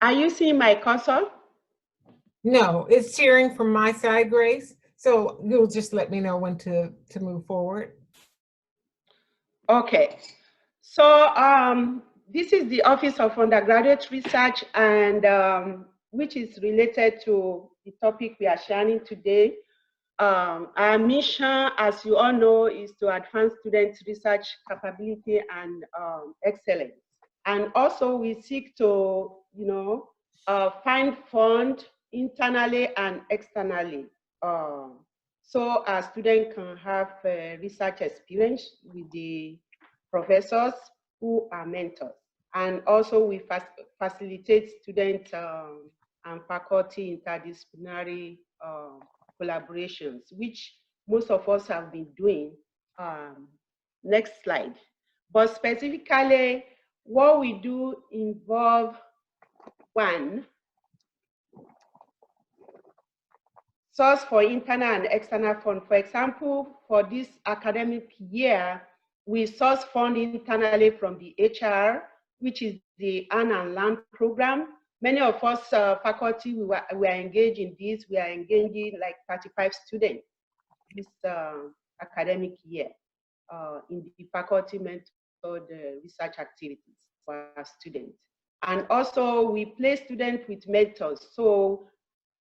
Are you seeing my cursor? No, it's cheering from my side, Grace. So you'll just let me know when to move forward. Okay. So this is the Office of Undergraduate Research, and which is related to the topic we are sharing today. Our mission, as you all know, is to advance students' research capability and excellence. And also we seek to, find funds internally and externally. So our students can have research experience with the professors who are mentors. And also we facilitate student and faculty interdisciplinary collaborations, which most of us have been doing. Next slide. But specifically, what we do involve one, source for internal and external fund. For example, for this academic year, we source fund internally from the HR, which is the Earn and Learn program. Many of us faculty, we are engaged in this. We are engaging like 35 students this academic year in the faculty mentored research activities for our students. And also we place students with mentors. So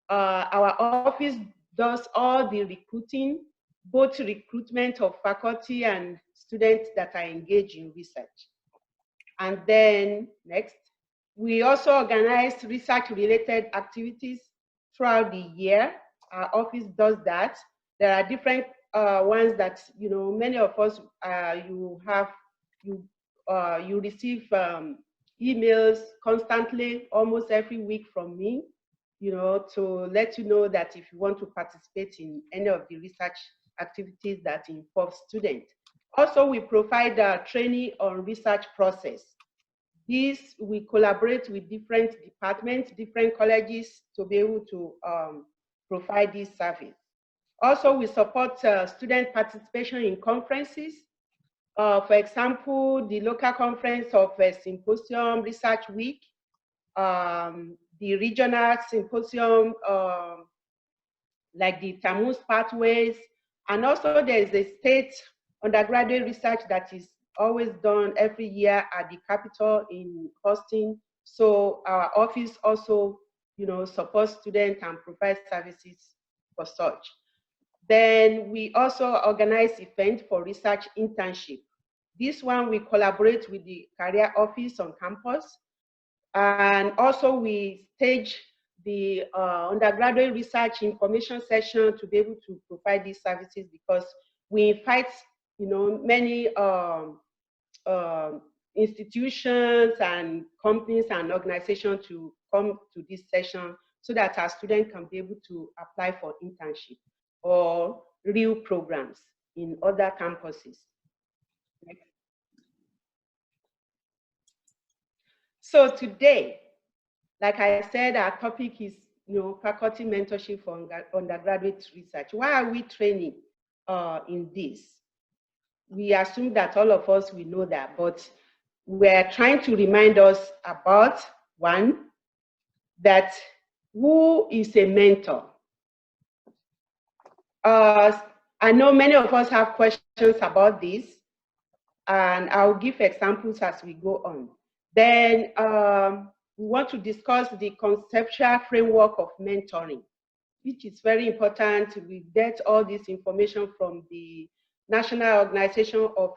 our office does all the recruiting, both recruitment of faculty and students that are engaged in research. And then next, we also organize research-related activities throughout the year. Our office does that. There are different ones that, many of us, you receive emails constantly, almost every week from me, to let you know that if you want to participate in any of the research activities that involve students. Also, we provide training on research process. This, we collaborate with different departments, different colleges to be able to provide this service. Also, we support student participation in conferences. For example, the local conference of Symposium Research Week, the regional symposium, like the Tamus Pathways, and also there is a state undergraduate research that is always done every year at the capital in Austin. So our office also, supports students and provides services for such. Then we also organize events for research internship. This one we collaborate with the career office on campus. And also we stage the undergraduate research information session to be able to provide these services, because we invite, many institutions and companies and organizations to come to this session so that our students can be able to apply for internship or real programs in other campuses. Next. So today, like I said, our topic is, faculty mentorship for undergraduate research. Why are we training in this? We assume that all of us will know that, but we're trying to remind us about, one, that who is a mentor? I know many of us have questions about this, and I'll give examples as we go on. Then we want to discuss the conceptual framework of mentoring, which is very important. We get all this information from the National Organization of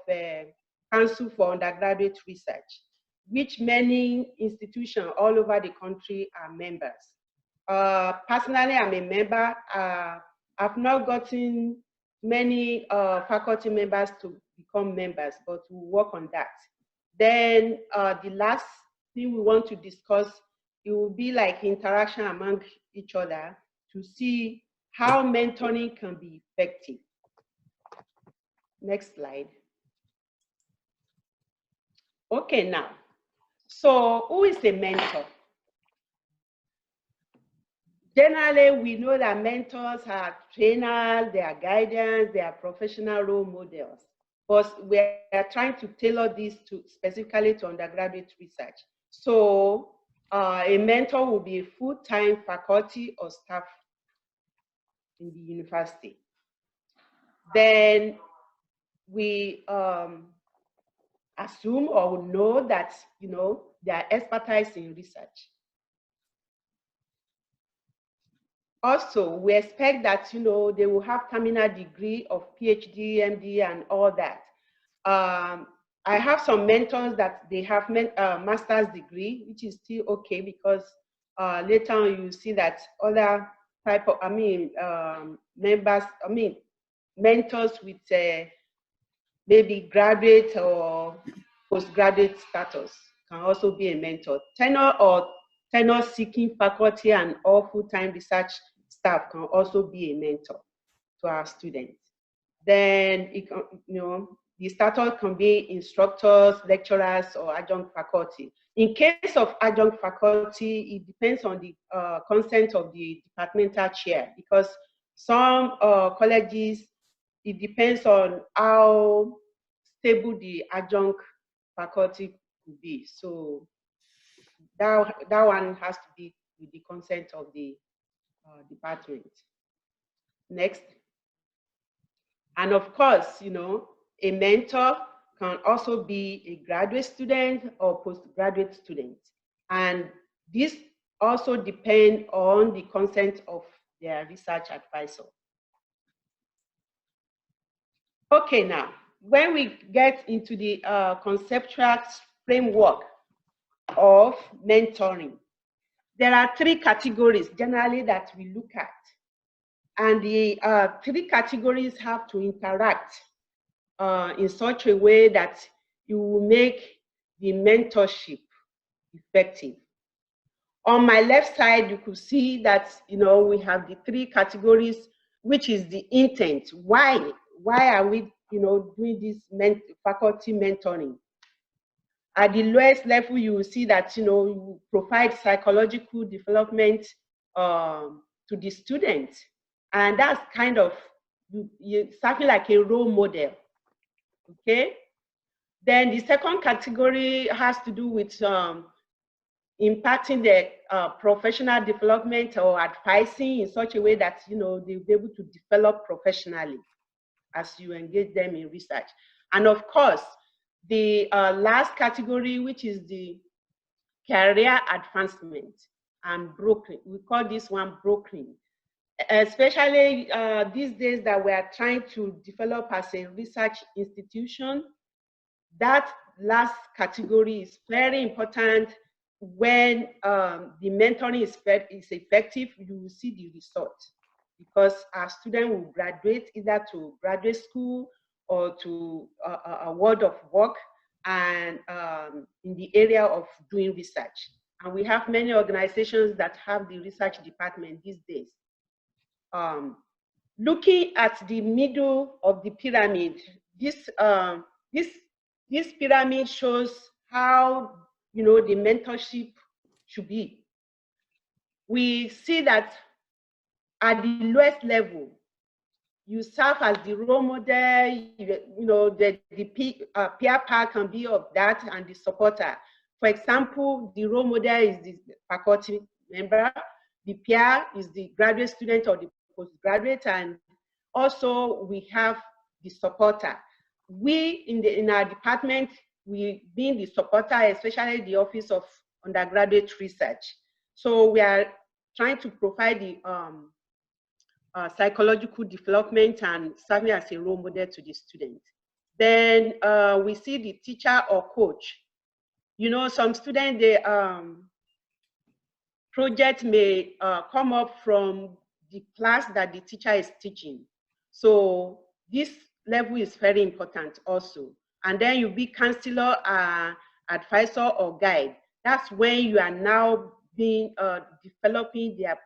Council for Undergraduate Research, which many institutions all over the country are members. Personally, I'm a member. I've not gotten many faculty members to become members, but we'll work on that. Then the last thing we want to discuss, it will be like interaction among each other to see how mentoring can be effective. Next slide. Okay, now, so who is a mentor? Generally, we know that mentors are trainers, they are guidance, they are professional role models. But we are trying to tailor this to specifically to undergraduate research. So A mentor will be a full-time faculty or staff in the university. Then we assume or know that, they are expertise in research. Also, we expect that, they will have terminal degree of PhD, MD, and all that. I have some mentors that they have master's degree, which is still okay, because later on you see that other type of, mentors with maybe graduate or postgraduate status can also be a mentor. Tenure seeking faculty and all full-time research staff can also be a mentor to our students. Then the status can be instructors, lecturers, or adjunct faculty. In case of adjunct faculty, it depends on the consent of the departmental chair, because some colleges, it depends on how stable the adjunct faculty could be. So that one has to be with the consent of the department. Next. And of course, a mentor can also be a graduate student or postgraduate student. And this also depends on the consent of their research advisor. Okay, now, when we get into the conceptual framework of mentoring, there are 3 categories generally that we look at. And the 3 categories have to interact in such a way that it will make the mentorship effective. On my left side, you could see that, we have the 3 categories, which is the intent. Why are we, doing this faculty mentoring? At the lowest level, you will see that, you provide psychological development to the students. And that's kind of something like a role model. Okay. Then the second category has to do with impacting the professional development or advising in such a way that they'll be able to develop professionally as you engage them in research. And of course, the last category, which is the career advancement and brokering. We call this one brokering. Especially these days that we are trying to develop as a research institution, that last category is very important. When the mentoring is effective, you will see the result, because our student will graduate either to graduate school or to a world of work and in the area of doing research. And we have many organizations that have the research department these days. Looking at the middle of the pyramid, this pyramid shows how the mentorship should be. We see that at the lowest level, you serve as the role model. The peer power can be of that, and the supporter. For example, the role model is the faculty member. The peer is the graduate student or the postgraduate, and also we have the supporter. We in our department, we being the supporter, especially the Office of Undergraduate Research. So we are trying to provide the psychological development and serving as a role model to the student. Then we see the teacher or coach. Some students, they project may come up from the class that the teacher is teaching. So this level is very important also. And then you be counselor, advisor, or guide. That's when you are now being developing their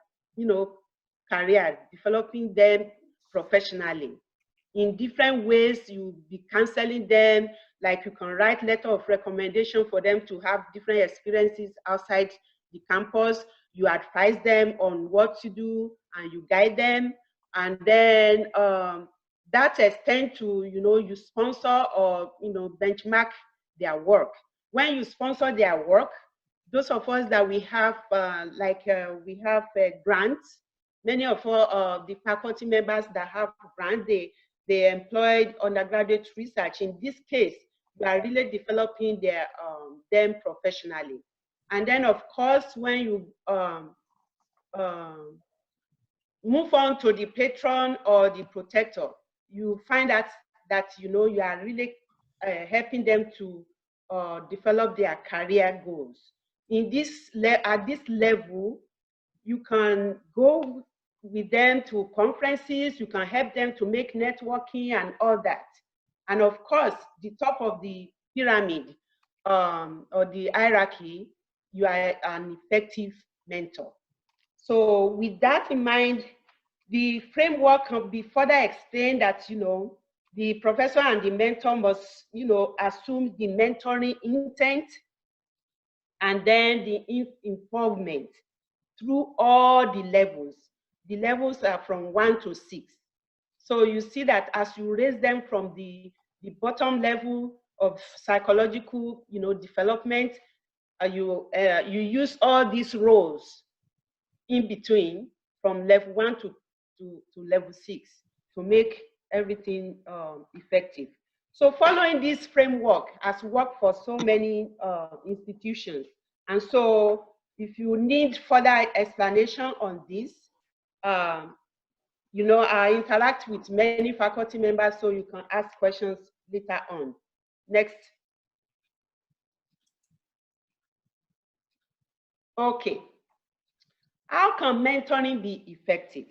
career, developing them professionally. In different ways, you'll be counseling them, like you can write letter of recommendation for them to have different experiences outside the campus. You advise them on what to do and you guide them. And then that extends to, you sponsor or, benchmark their work. When you sponsor their work, those of us that we have, we have grants. Many of the faculty members that have grants, they employed undergraduate research. In this case, we are really developing them professionally. And then, of course, when you move on to the patron or the protector, you find out that you are really helping them to develop their career goals. At this level, you can go with them to conferences, you can help them to make networking and all that. And of course, the top of the pyramid or the hierarchy, you are an effective mentor. So with that in mind, the framework can be further explained that, the professor and the mentor must, assume the mentoring intent and then the involvement through all the levels. The levels are from 1 to 6. So you see that as you raise them from the bottom level of psychological, development, you use all these roles in between from level 1 to level 6 to make everything effective. So following this framework has worked for so many institutions. And so if you need further explanation on this, I interact with many faculty members, so you can ask questions later on. Next. Okay. How can mentoring be effective?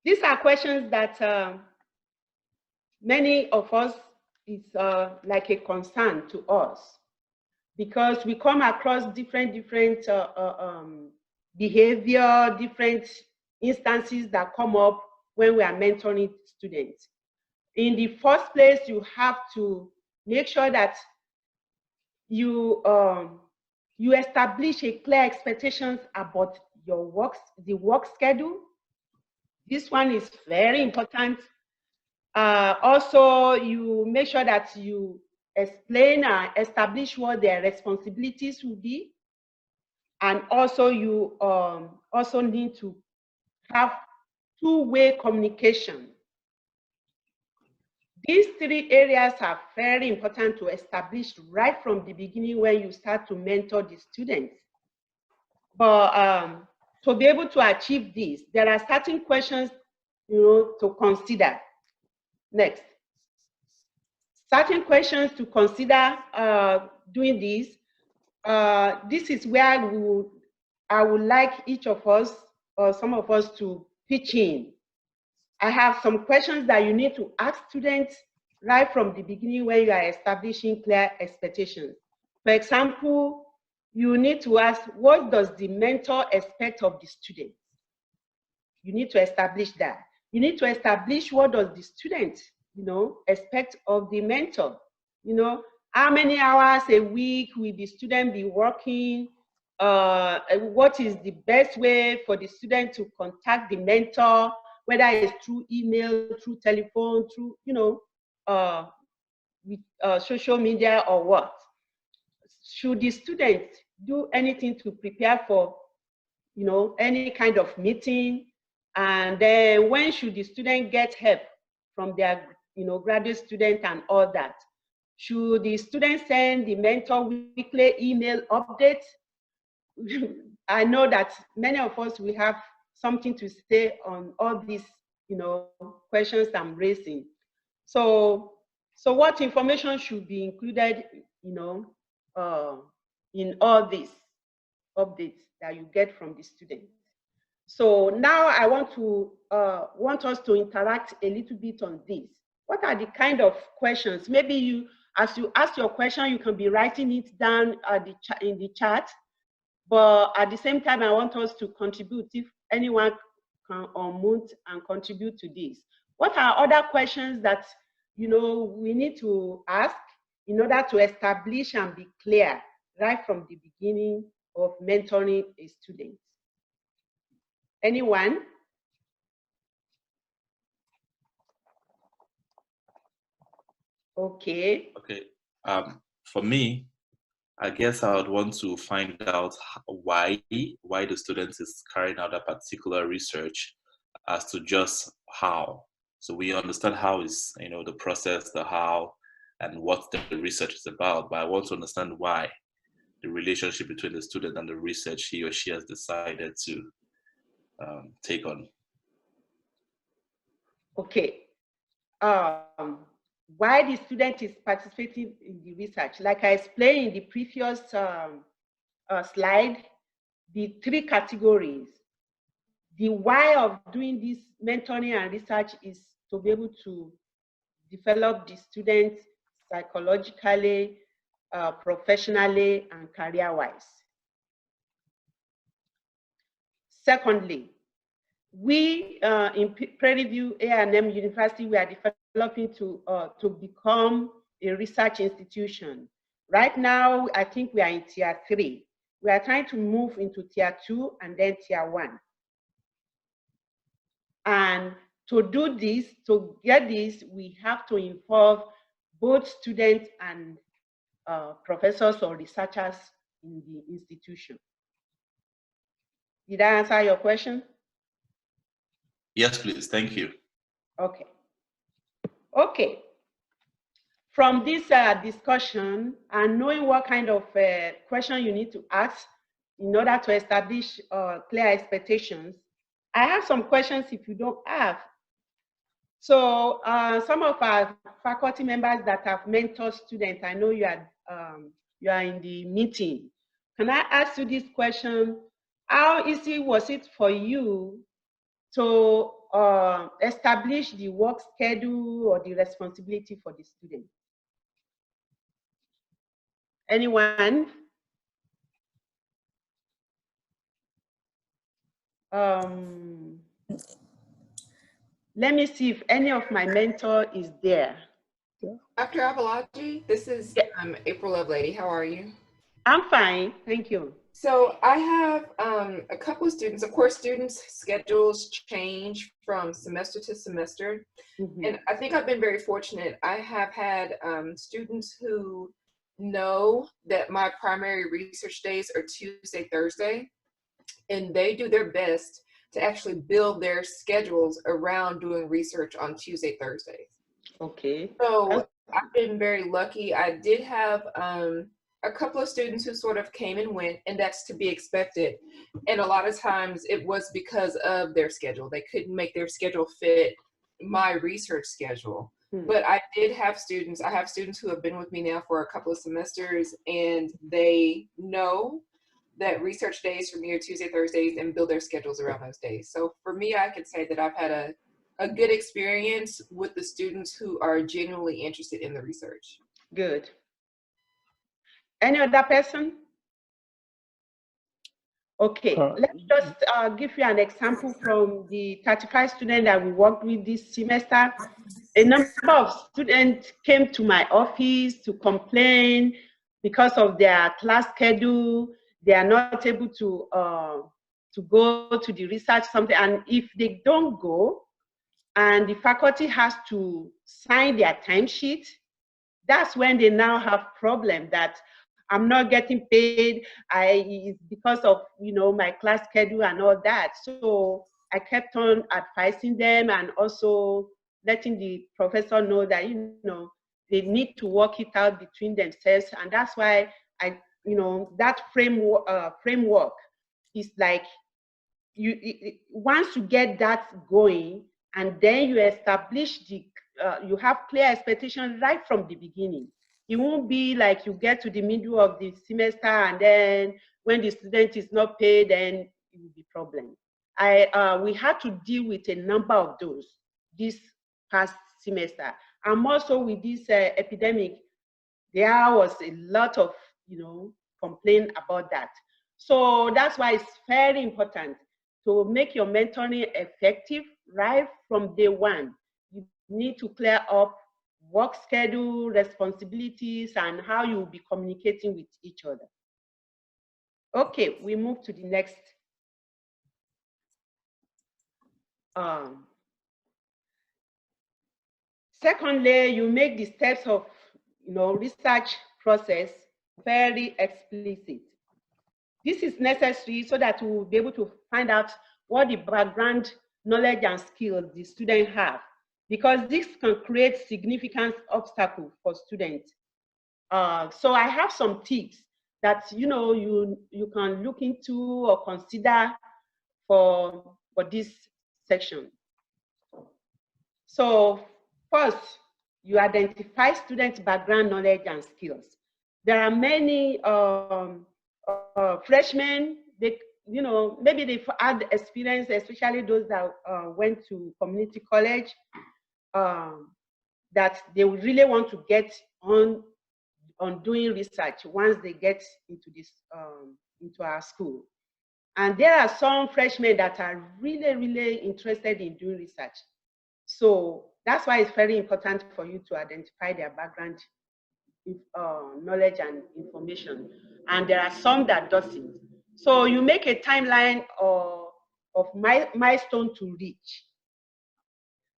These are questions that many of us is like a concern to us, because we come across different behavior, different instances that come up when we are mentoring students. In the first place, you have to make sure that you establish a clear expectations about the work schedule. This one is very important. Also, you make sure that you explain and establish what their responsibilities will be. And also, you also need to have two-way communication. These 3 areas are very important to establish right from the beginning when you start to mentor the students. But to be able to achieve this, there are certain questions, to consider. Next. Certain questions to consider doing this. This is where I would like each of us or some of us to pitch in. I have some questions that you need to ask students right from the beginning when you are establishing clear expectations. For example, you need to ask, what does the mentor expect of the student? You need to establish that. You need to establish what does the student, expect of the mentor. How many hours a week will the student be working? What is the best way for the student to contact the mentor, whether it's through email, through telephone, through, with social media or what? Should the student do anything to prepare for, any kind of meeting? And then when should the student get help from their, graduate student and all that? Should the student send the mentor weekly email updates? I know that many of us will have something to say on all these, questions I'm raising. So what information should be included, in all these updates that you get from the student? So now I want us to interact a little bit on this. What are the kind of questions? Maybe as you ask your question, you can be writing it down in the chat. But at the same time, I want us to contribute. If anyone can unmute and contribute to this. What are other questions that we need to ask in order to establish and be clear right from the beginning of mentoring a student? Anyone? Okay. Okay. For me, I guess I would want to find out why the student is carrying out a particular research as to just how. So we understand how is, the process, the how, and what the research is about, but I want to understand why, the relationship between the student and the research he or she has decided to take on. Okay. Why the student is participating in the research? Like I explained in the previous slide, the three categories. The why of doing this mentoring and research is to be able to develop the student psychologically, professionally, and career-wise. Secondly, we in Prairie View A&M University, we are developing to become a research institution. Right now, I think we are in tier 3. We are trying to move into tier 2 and then tier 1. And to do this, to get this, we have to involve both students and professors or researchers in the institution. Did I answer your question? Yes, please. Thank you. Okay. Okay. From this discussion and knowing what kind of question you need to ask in order to establish clear expectations, I have some questions if you don't have. So some of our faculty members that have mentored students, I know you are in the meeting. Can I ask you this question? How easy was it for you to establish the work schedule or the responsibility for the student? Anyone? Let me see if any of my mentor is there. Dr. Avalaji, this is April Lovelady. How are you? I'm fine, thank you. So I have a couple of students. Of course, students' schedules change from semester to semester. Mm-hmm. And I think I've been very fortunate. I have had students who know that my primary research days are Tuesday, Thursday, and they do their best to actually build their schedules around doing research on Tuesday, Thursdays. Okay. So I've been very lucky. I did have a couple of students who sort of came and went, and that's to be expected. And a lot of times it was because of their schedule. They couldn't make their schedule fit my research schedule. But I did have students, I have students who have been with me now for a couple of semesters, and they know that research days for me are Tuesday, Thursdays, and build their schedules around those days. So for me, I could say that I've had a good experience with the students who are genuinely interested in the research. Good. Any other person? Okay, let me just give you an example from the 35 students that we worked with this semester. A number of students came to my office to complain because of their class schedule. They are not able to go to the research something, and if they don't go, and the faculty has to sign their timesheet, that's when they now have problem that I'm not getting paid. It's because of my class schedule and all that. So I kept on advising them and also letting the professor know that they need to work it out between themselves, and that's why that framework is like once you get that going, and then you establish you have clear expectations right from the beginning. It won't be like you get to the middle of the semester and then when the student is not paid, then it will be problem. We had to deal with a number of those this past semester. And also with this epidemic, there was a lot of complaint about that. So that's why it's very important to make your mentoring effective right from day one. You need to clear up work schedule, responsibilities, and how you'll be communicating with each other. Okay, we move to the next. Secondly, you make the steps of research process very explicit. This is necessary so that we will be able to find out what the background knowledge and skills the student have, because this can create significant obstacle for students. So I have some tips that you can look into or consider for this section. So first, you identify student background knowledge and skills. There are many freshmen, maybe they've had experience, especially those that went to community college, that they really want to get on doing research once they get into this into our school. And there are some freshmen that are really, really interested in doing research. So that's why it's very important for you to identify their background knowledge and information. And there are some that doesn't. So you make a timeline of milestone to reach.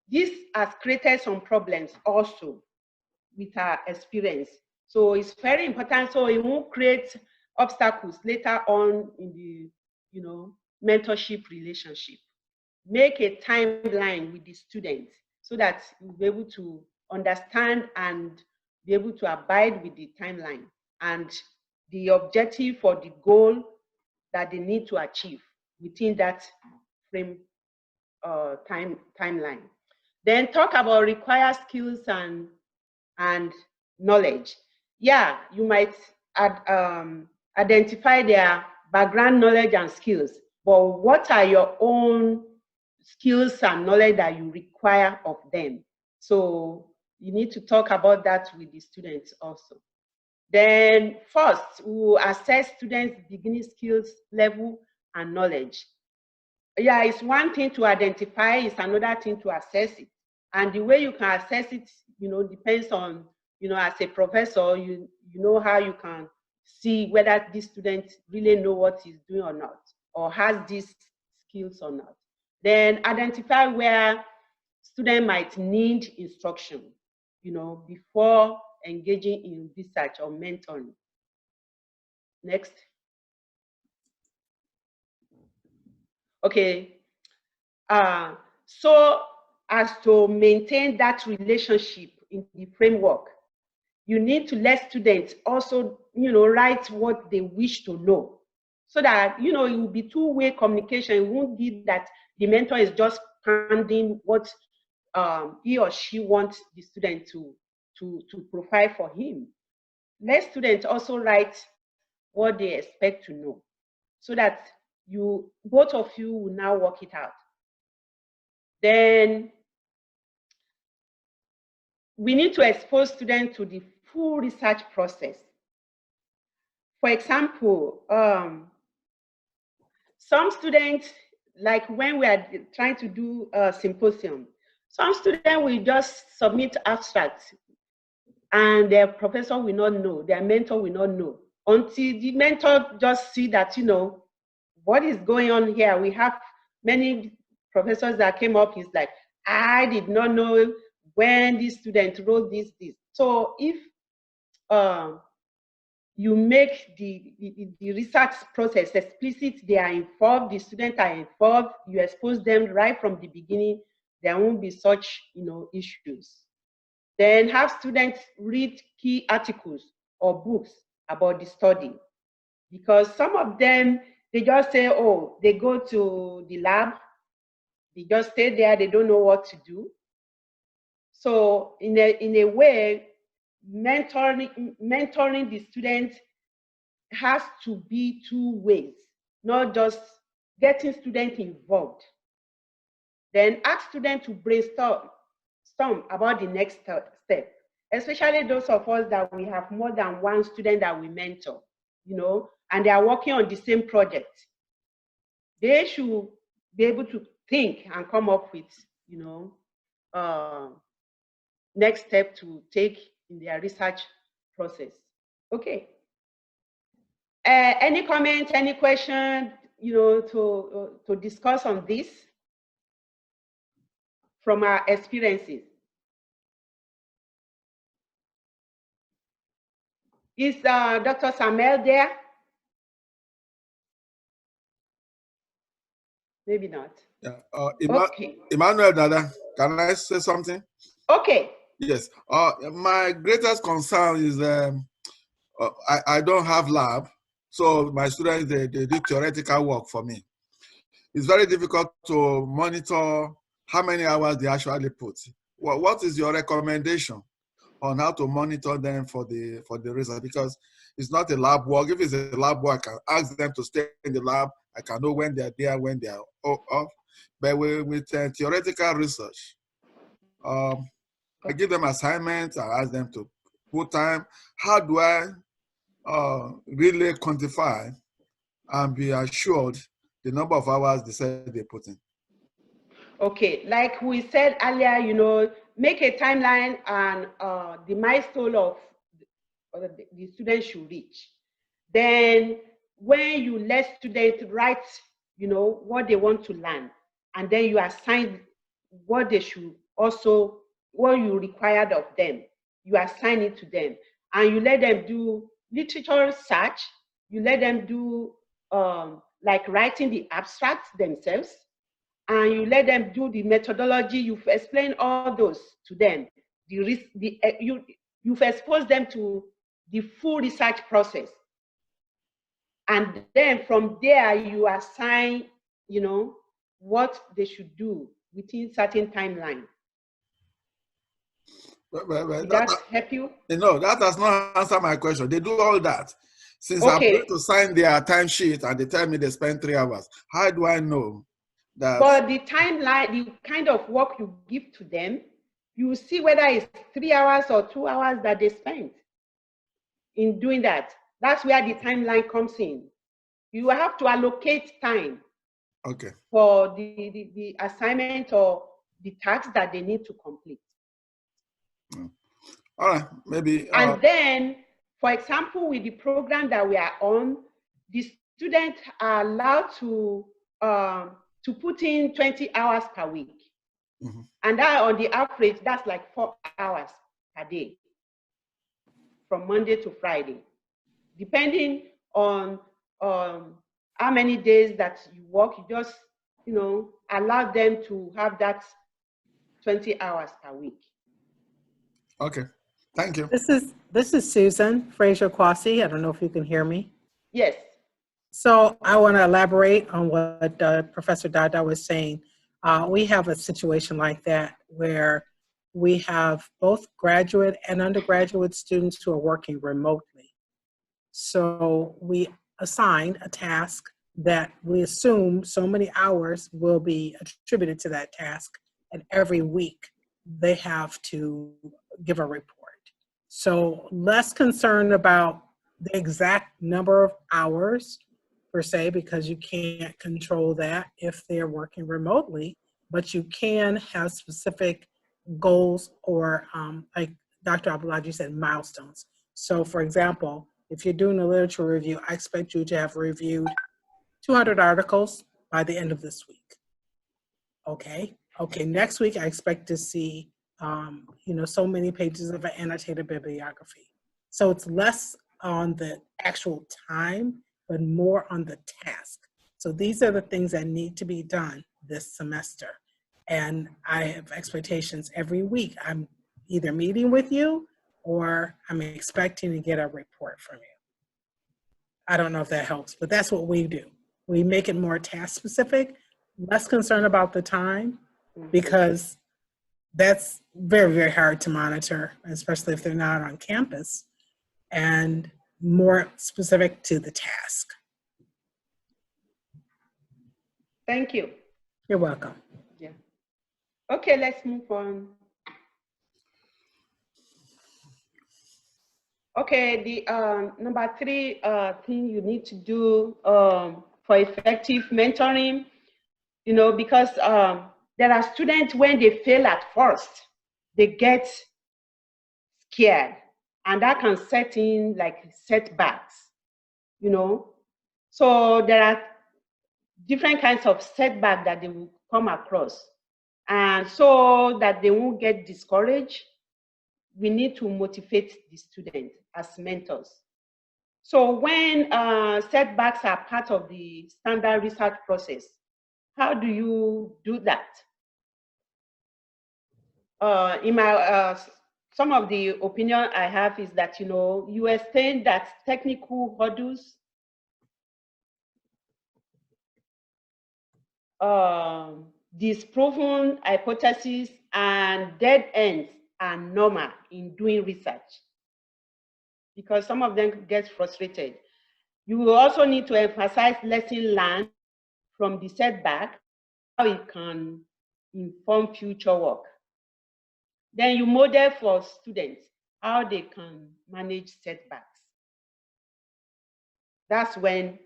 This has created some problems also with our experience. So it's very important, so it won't create obstacles later on in the mentorship relationship. Make a timeline with the students so that you'll be able to understand and be able to abide with the timeline and the objective for the goal that they need to achieve within that frame timeline. Then talk about required skills and knowledge. Yeah, you might identify their background knowledge and skills, but what are your own skills and knowledge that you require of them? So you need to talk about that with the students also. Then first, we will assess students' beginning skills level and knowledge. Yeah, it's one thing to identify, it's another thing to assess it. And the way you can assess it, depends on, as a professor, you know how you can see whether this student really know what he's doing or not, or has these skills or not. Then identify where student might need instruction, before engaging in research or mentoring. Next. Okay. So as to maintain that relationship in the framework, you need to let students also, write what they wish to know, so that, it will be two-way communication. It won't be that the mentor is just handing what he or she wants the student to provide for him. Let students also write what they expect to know, so that both of you will now work it out. Then we need to expose students to the full research process. For example, some students, like when we are trying to do a symposium, some students will just submit abstracts and their professor will not know, their mentor will not know, until the mentor just see that, what is going on here. We have many professors that came up, is like, I did not know when this student wrote this. So if you make the research process explicit, they are involved, the students are involved, you expose them right from the beginning, there won't be such issues. Then have students read key articles or books about the study, because some of them, they just say, oh, they go to the lab, they just stay there, they don't know what to do. So in a way, mentoring the students has to be two ways, not just getting students involved. Then ask students to brainstorm about the next step, especially those of us that we have more than one student that we mentor, and they are working on the same project. They should be able to think and come up with, next step to take in their research process. Okay. Any comments, any question, to discuss on this from our experiences? Is Dr. Samuel there? Maybe not. Yeah. Okay. Emmanuel Dada, can I say something? Okay. Yes. My greatest concern is I don't have lab, so my students they do theoretical work for me. It's very difficult to monitor how many hours they actually put. What is your recommendation on how to monitor them for the result? Because it's not a lab work. If it's a lab work, I can ask them to stay in the lab. I can know when they're there, when they're off. But with theoretical research, I give them assignments. I ask them to put time. How do I really quantify and be assured the number of hours they said they put in? Okay, like we said earlier, you know, make a timeline and the milestone of the student should reach. Then when you let students write, you know, what they want to learn, and then you assign what they should also, what you required of them, you assign it to them. And you let them do literature search, you let them do like writing the abstracts themselves, and you let them do the methodology. You've explained all those to them. You've exposed them to the full research process. And then from there, you assign, you know, what they should do within certain timeline. Did that help you? No, that does not answer my question. They do all that. Since Okay. I'm going to sign their timesheet and they tell me they spend 3 hours, how do I know that? But the timeline, the kind of work you give to them, you see whether it's 3 hours or 2 hours that they spent in doing that. That's where the timeline comes in. You have to allocate time for the assignment or the tasks that they need to complete. All right, maybe. And then, for example, with the program that we are on, the students are allowed to put in 20 hours per week. Mm-hmm. And that on the average, that's like 4 hours per day from Monday to Friday, depending on how many days that you work. You just, you know, allow them to have that 20 hours per week. Okay, thank you. This is Susan Fraser-Quasi. I don't know if you can hear me. Yes. So I want to elaborate on what Professor Dada was saying. We have a situation like that where we have both graduate and undergraduate students who are working remotely. So we assign a task that we assume so many hours will be attributed to that task, and every week they have to give a report. So less concerned about the exact number of hours per se, because you can't control that if they're working remotely, but you can have specific goals or like Dr. Abulaji said, milestones. So for example, if you're doing a literature review, I expect you to have reviewed 200 articles by the end of this week. Okay, next week I expect to see you know, so many pages of an annotated bibliography. So it's less on the actual time, but more on the task. So these are the things that need to be done this semester. And I have expectations every week. I'm either meeting with you or I'm expecting to get a report from you. I don't know if that helps, but that's what we do. We make it more task specific, less concerned about the time, because that's very, very hard to monitor, especially if they're not on campus, and more specific to the task. Thank you. You're welcome. Yeah. Okay, let's move on. Okay, the number 3 thing you need to do for effective mentoring, you know, because there are students, when they fail at first, they get scared, and that can set in like setbacks, you know. So there are different kinds of setbacks that they will come across. And so that they won't get discouraged, we need to motivate the student as mentors. So when setbacks are part of the standard research process, how do you do that? Some of the opinion I have is that, you explain that technical hurdles, disproven hypotheses, and dead ends are normal in doing research, because some of them get frustrated. You will also need to emphasize lessons learned from the setback, how it can inform future work. Then you model for students how they can manage setbacks. That's when,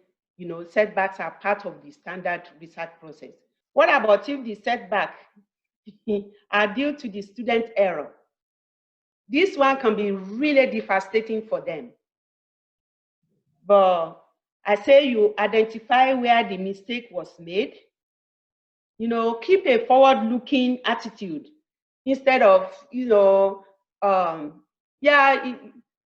setbacks are part of the standard research process. What about if the setback are due to the student error? This one can be really devastating for them. But I say you identify where the mistake was made. Keep a forward-looking attitude instead of,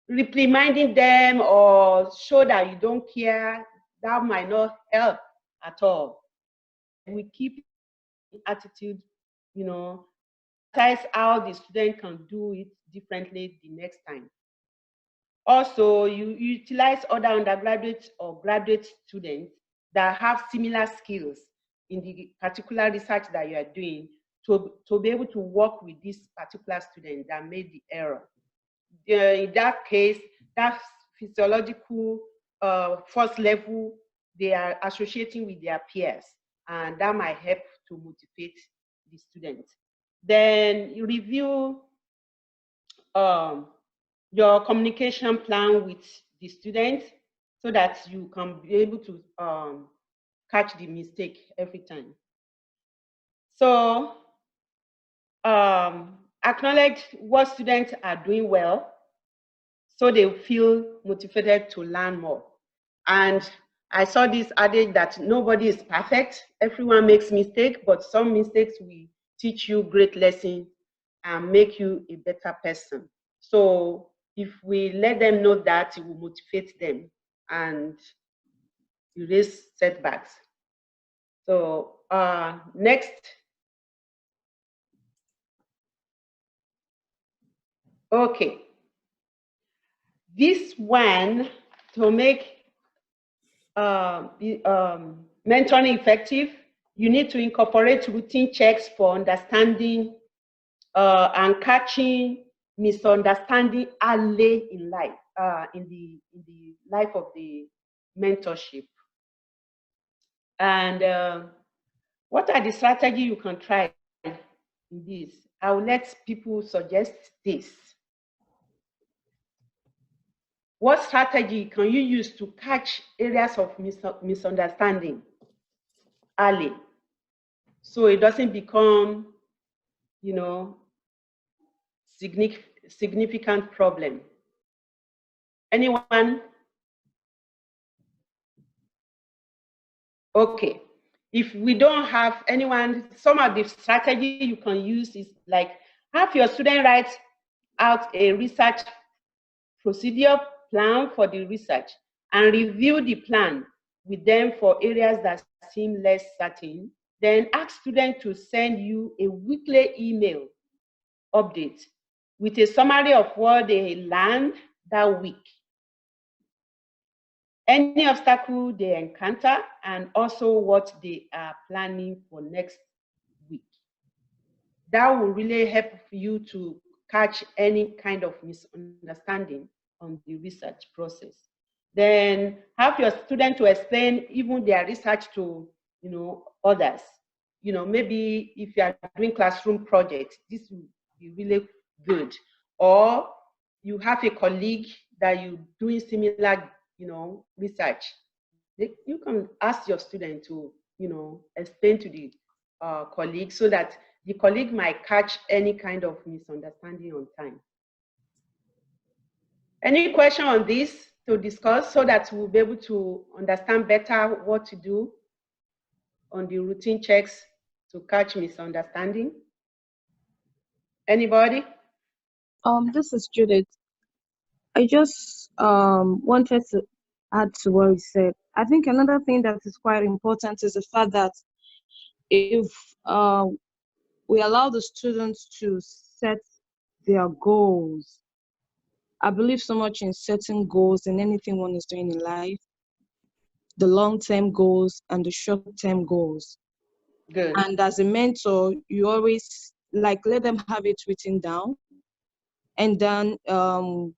reprimanding them or show that you don't care. That might not help at all. We keep attitude, that's how the student can do it differently the next time. Also, you utilize other undergraduate or graduate students that have similar skills in the particular research that you are doing to be able to work with this particular student that made the error. In that case, that physiological first level, they are associating with their peers, and that might help to motivate the students. Then you review your communication plan with the students so that you can be able to catch the mistake every time. So acknowledge what students are doing well so they feel motivated to learn more. And I saw this adage that nobody is perfect. Everyone makes mistakes, but some mistakes will teach you great lessons and make you a better person. So if we let them know that, it will motivate them and erase setbacks. So next. Okay. This one, to make mentoring effective, you need to incorporate routine checks for understanding and catching misunderstanding early in life, in the life of the mentorship. And what are the strategies you can try in this? I will let people suggest this. What strategy can you use to catch areas of misunderstanding early, so it doesn't become, significant problem? Anyone? Okay. If we don't have anyone, some of the strategy you can use is like have your student write out a research procedure plan for the research and review the plan with them for areas that seem less certain. Then ask students to send you a weekly email update with a summary of what they learned that week, any obstacle they encounter, and also what they are planning for next week. That will really help you to catch any kind of misunderstanding on the research process. Then have your student to explain even their research to, others. Maybe if you are doing classroom projects, this will be really good. Or you have a colleague that you're doing similar, research. You can ask your student to, explain to the colleague so that the colleague might catch any kind of misunderstanding on time. Any question on this to discuss so that we'll be able to understand better what to do on the routine checks to catch misunderstanding? Anybody? This is Judith. I just wanted to add to what you said. I think another thing that is quite important is the fact that if we allow the students to set their goals, I believe so much in setting goals in anything one is doing in life, the long-term goals and the short-term goals. Good. And as a mentor, you always let them have it written down. And then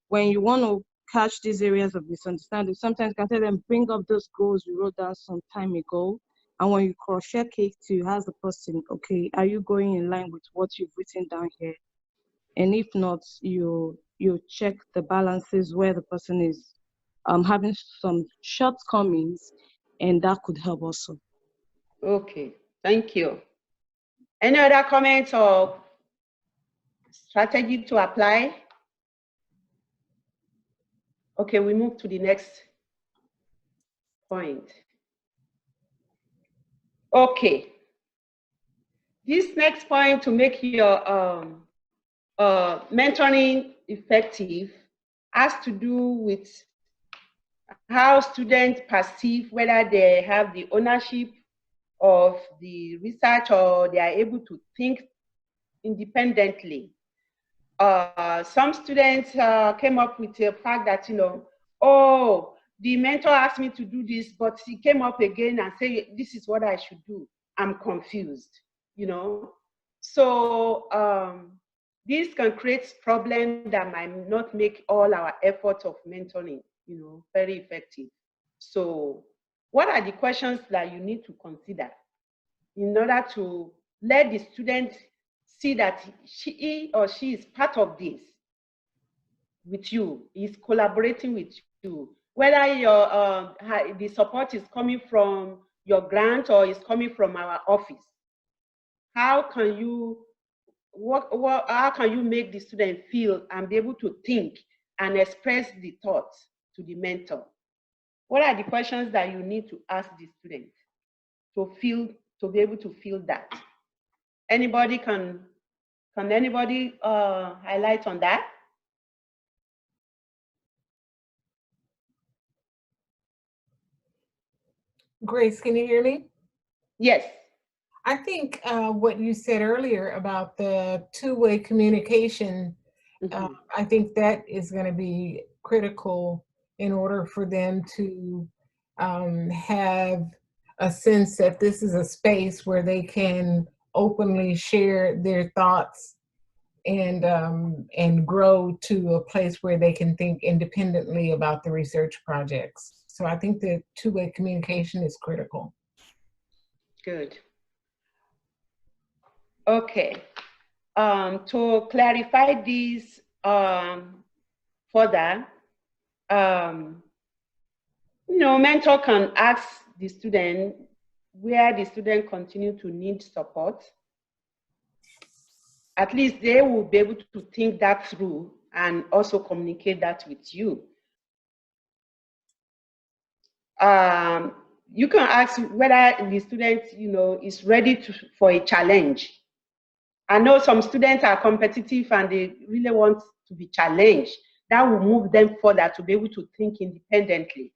when you want to catch these areas of misunderstanding, sometimes you can tell them, bring up those goals you wrote down some time ago. And when you cross-check it to ask the person, okay, are you going in line with what you've written down here? And if not, you check the balances where the person is having some shortcomings, and that could help also. Okay, thank you. Any other comments or strategy to apply? Okay, we move to the next point. Okay. This next point to make your mentoring effective has to do with how students perceive whether they have the ownership of the research or they are able to think independently. Some students came up with the fact that, oh, the mentor asked me to do this, but he came up again and said, this is what I should do. I'm confused, So this can create problems that might not make all our efforts of mentoring, very effective. So what are the questions that you need to consider in order to let the student see that he or she is part of this with you, is collaborating with you, whether your the support is coming from your grant or is coming from our office. How can you how can you make the student feel and be able to think and express the thoughts to the mentor? What are the questions that you need to ask the student to be able to feel that? Anybody can anybody highlight on that? Grace, can you hear me? Yes. I think what you said earlier about the two-way communication, I think that is going to be critical in order for them to have a sense that this is a space where they can openly share their thoughts and grow to a place where they can think independently about the research projects. So I think the two-way communication is critical. Good. Okay. To clarify this further, mentor can ask the student where the student continue to need support. At least they will be able to think that through and also communicate that with you. You can ask whether the student, is ready for a challenge. I know some students are competitive and they really want to be challenged. That will move them further to be able to think independently.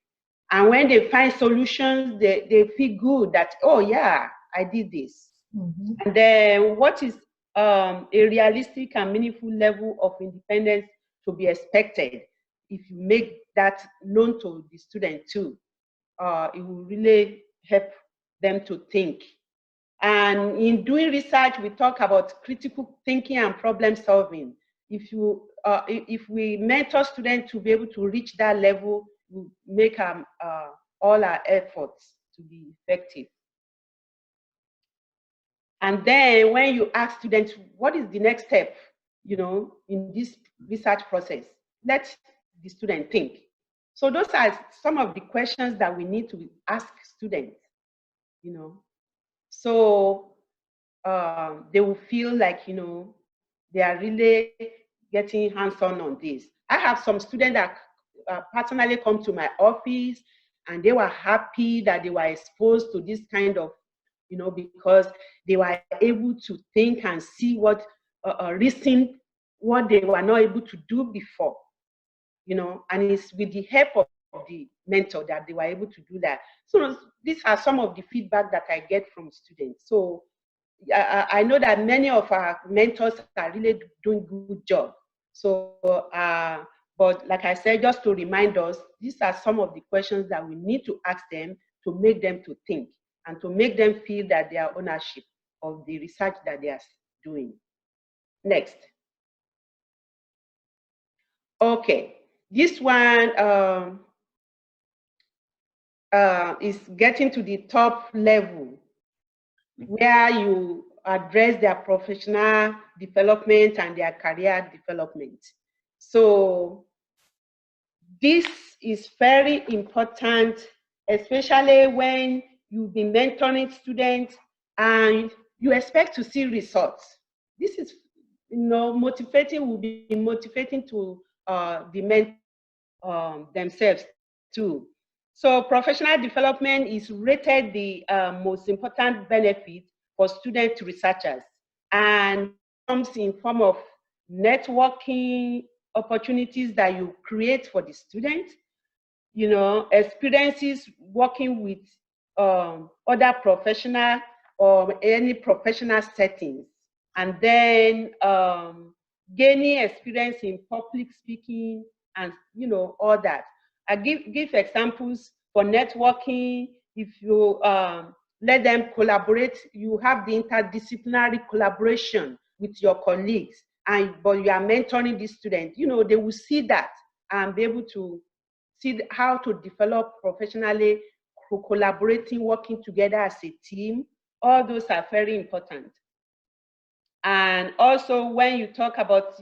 And when they find solutions, they feel good that, oh yeah, I did this. Mm-hmm. And then what is a realistic and meaningful level of independence to be expected? If you make that known to the student too, it will really help them to think. And in doing research, we talk about critical thinking and problem solving. If we mentor students to be able to reach that level, we make all our efforts to be effective. And then when you ask students, what is the next step, in this research process, let the student think. So those are some of the questions that we need to ask students, So they will feel like, they are really getting hands-on on this. I have some students that personally come to my office and they were happy that they were exposed to this kind of, because they were able to think and see what, reason what they were not able to do before, and it's with the help of the mentor that they were able to do that. So these are some of the feedback that I get from students. So I know that many of our mentors are really doing a good job. So, but like I said, just to remind us, these are some of the questions that we need to ask them to make them to think and to make them feel that they are ownership of the research that they are doing. Next. Okay, this one is getting to the top level where you address their professional development and their career development. So this is very important, especially when you've been mentoring students and you expect to see results. This is, motivating, will be motivating to the mentors themselves too. So professional development is rated the most important benefit for student researchers, and comes in form of networking opportunities that you create for the student, experiences working with other professional or any professional settings, and then gaining experience in public speaking and all that. I give examples for networking. If you let them collaborate, you have the interdisciplinary collaboration with your colleagues, but you are mentoring the student, they will see that and be able to see how to develop professionally, collaborating, working together as a team. All those are very important. And also when you talk about,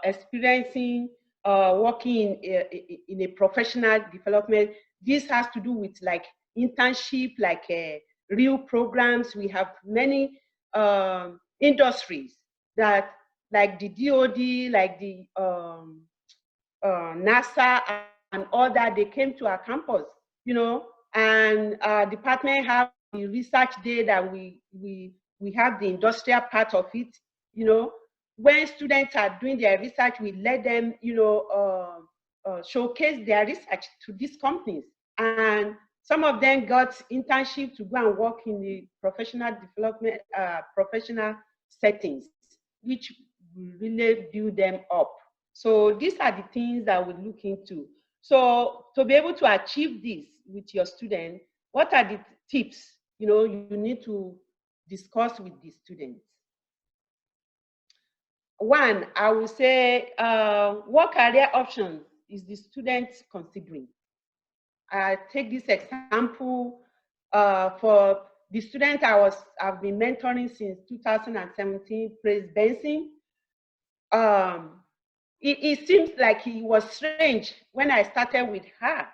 experiencing working in a professional development, this has to do with like internship, like real programs. We have many industries that, like the DOD, like the NASA and all that, they came to our campus, and our department have the research day that we have the industrial part of it. When students are doing their research, we let them, showcase their research to these companies. And some of them got internship to go and work in the professional development, professional settings, which will really build them up. So these are the things that we look into. So to be able to achieve this with your student, what are the tips, you need to discuss with the students? One, I would say, what career options is the student considering? I take this example for the student I've been mentoring since 2017, Praise Benson. It seems like it was strange when I started with her.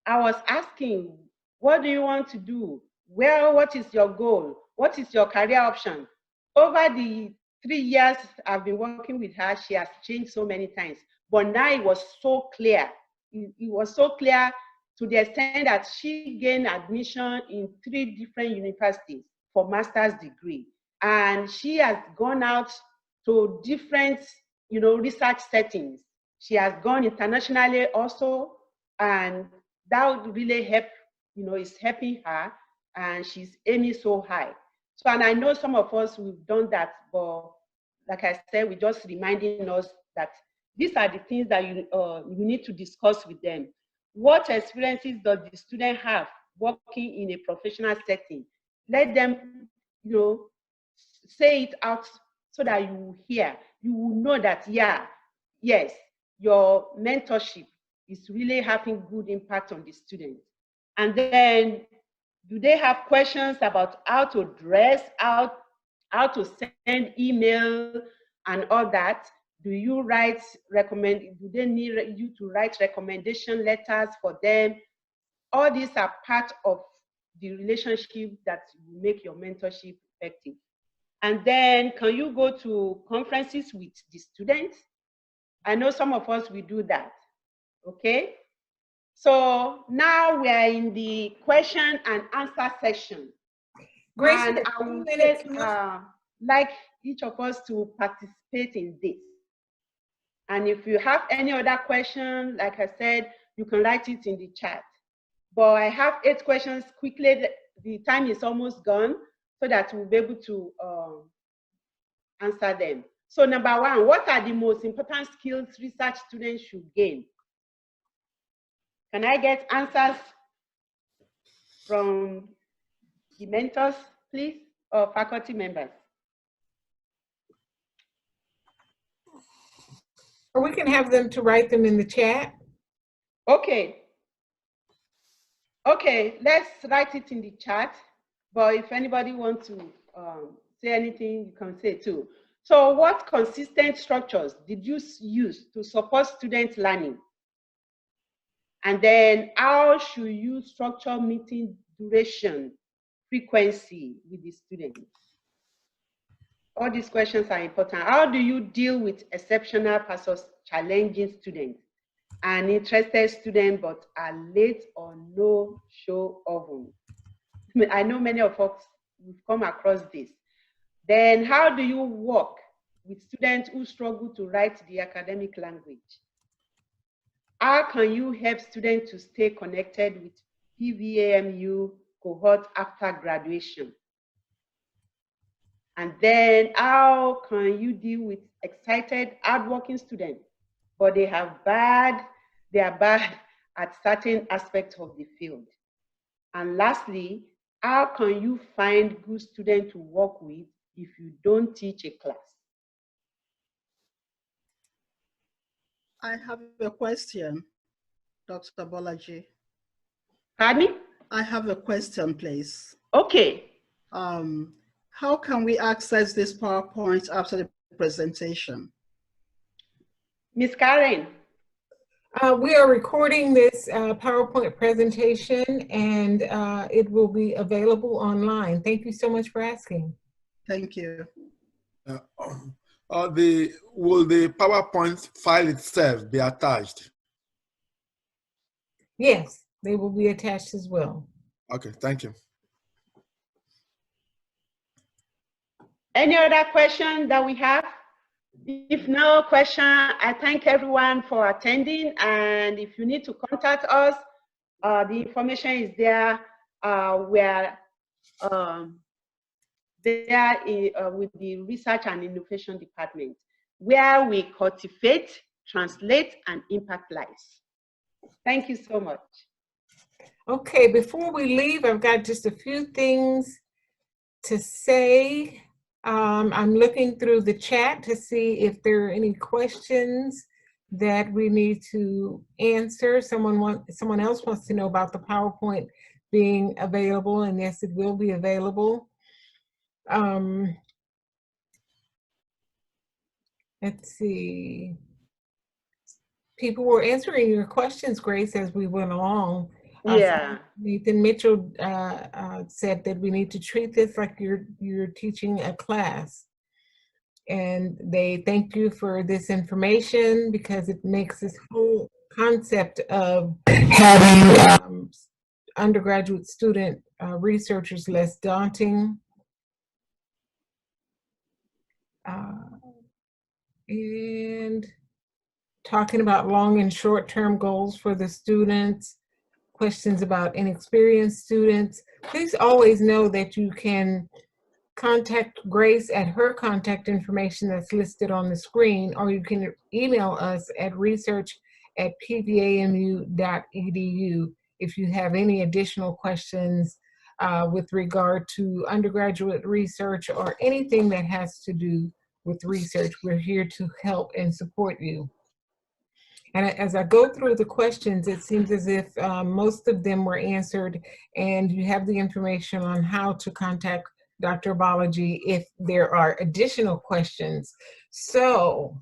I was asking, what do you want to do? Well, what is your goal? What is your career option? Over the 3 years I've been working with her, she has changed so many times. But now it was so clear. It was so clear to the extent that she gained admission in 3 different universities for master's degree. And she has gone out to different, research settings. She has gone internationally also, and that would really help, is helping her, and she's aiming so high. So, and I know some of us, we've done that, but like I said, we're just reminding us that these are the things that you need to discuss with them. What experiences does the student have working in a professional setting? Let them, say it out so that you will hear. You will know that, yes, your mentorship is really having good impact on the students. And then, do they have questions about how to dress, how to send email and all that? Do you do they need you to write recommendation letters for them? All these are part of the relationship that will make your mentorship effective. And then, can you go to conferences with the students? I know some of us will do that, okay? So now we are in the question and answer section. Grace, and I would like each of us to participate in this. And if you have any other question, like I said, you can write it in the chat. But I have 8 questions quickly. The time is almost gone, so that we'll be able to answer them. So number 1, what are the most important skills research students should gain? Can I get answers from the mentors, please, or faculty members? Or we can have them to write them in the chat. Okay. Okay, let's write it in the chat. But if anybody wants to say anything, you can say too. So what consistent structures did you use to support student learning? And then how should you structure meeting duration, frequency with the students? All these questions are important. How do you deal with exceptional versus challenging students? An interested student but are late or no show often? I know many of us we've come across this. Then how do you work with students who struggle to write the academic language? How can you help students to stay connected with PVAMU cohort after graduation? And then how can you deal with excited, hardworking students, but they are bad at certain aspects of the field? And lastly, how can you find good students to work with if you don't teach a class? I have a question, Dr. Bolaji. Pardon me? I have a question, please. Okay. How can we access this PowerPoint after the presentation? Ms. Karen. We are recording this PowerPoint presentation, and it will be available online. Thank you so much for asking. Thank you. Will the PowerPoint file itself be attached? Yes, they will be attached as well. Okay, thank you. Any other question that we have? If no question, I thank everyone for attending. And if you need to contact us, the information is there. We're there with the Research and Innovation Department, where we cultivate, translate, and impact lives. Thank you so much. Okay, before we leave, I've got just a few things to say. I'm looking through the chat to see if there are any questions that we need to answer. Someone else wants to know about the PowerPoint being available, and yes, it will be available. Let's see. People were answering your questions, Grace, as we went along. Yeah. Nathan Mitchell said that we need to treat this like you're teaching a class. And they thank you for this information because it makes this whole concept of having undergraduate student researchers less daunting. And talking about long and short-term goals for the students, questions about inexperienced students. Please always know that you can contact Grace at her contact information that's listed on the screen, or you can email us at research@pvamu.edu if you have any additional questions with regard to undergraduate research or anything that has to do with research. We're here to help and support you. And as I go through the questions, it seems as if most of them were answered, and you have the information on how to contact Dr. Balaji if there are additional questions. So,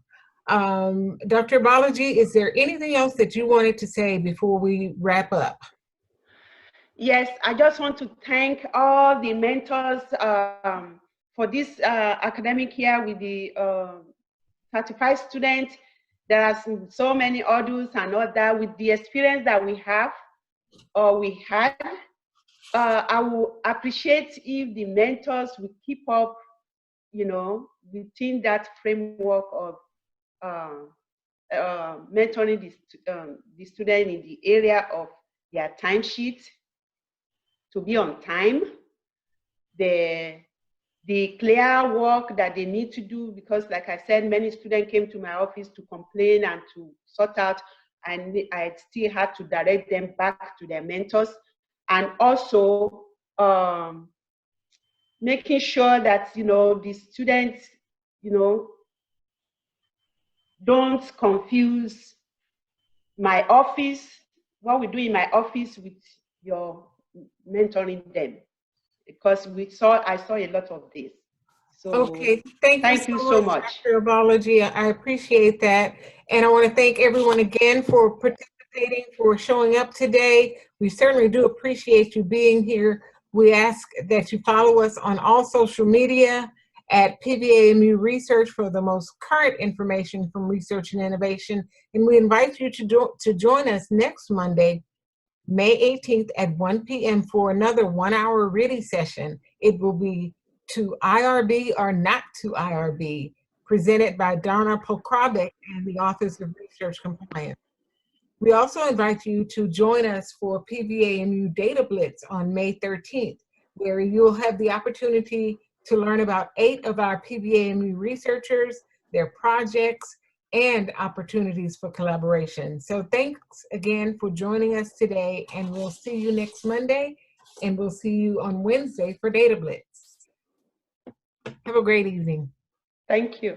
Dr. Balaji, is there anything else that you wanted to say before we wrap up? Yes, I just want to thank all the mentors for this academic year with the certified students. There are so many others and all that. With the experience that we have or we had, I will appreciate if the mentors will keep up, within that framework of mentoring the student in the area of their timesheet to be on time, the clear work that they need to do, because like I said, many students came to my office to complain and to sort out, and I still had to direct them back to their mentors. And also making sure that, the students, don't confuse my office, what we do in my office with your mentoring them, because I saw a lot of this. So okay, thank you so much. Dr. Abology. I appreciate that. And I want to thank everyone again for participating, for showing up today. We certainly do appreciate you being here. We ask that you follow us on all social media at PVAMU Research for the most current information from research and innovation. And we invite you to join us next Monday, May 18th at 1 p.m. for another 1-hour RITI session. It will be To IRB or Not to IRB, presented by Donna Pokrabek and the Office of Research Compliance. We also invite you to join us for PVAMU Data Blitz on May 13th, where you'll have the opportunity to learn about 8 of our PVAMU researchers, their projects, and opportunities for collaboration. So thanks again for joining us today, and we'll see you next Monday, and we'll see you on Wednesday for Data Blitz. Have a great evening. Thank you.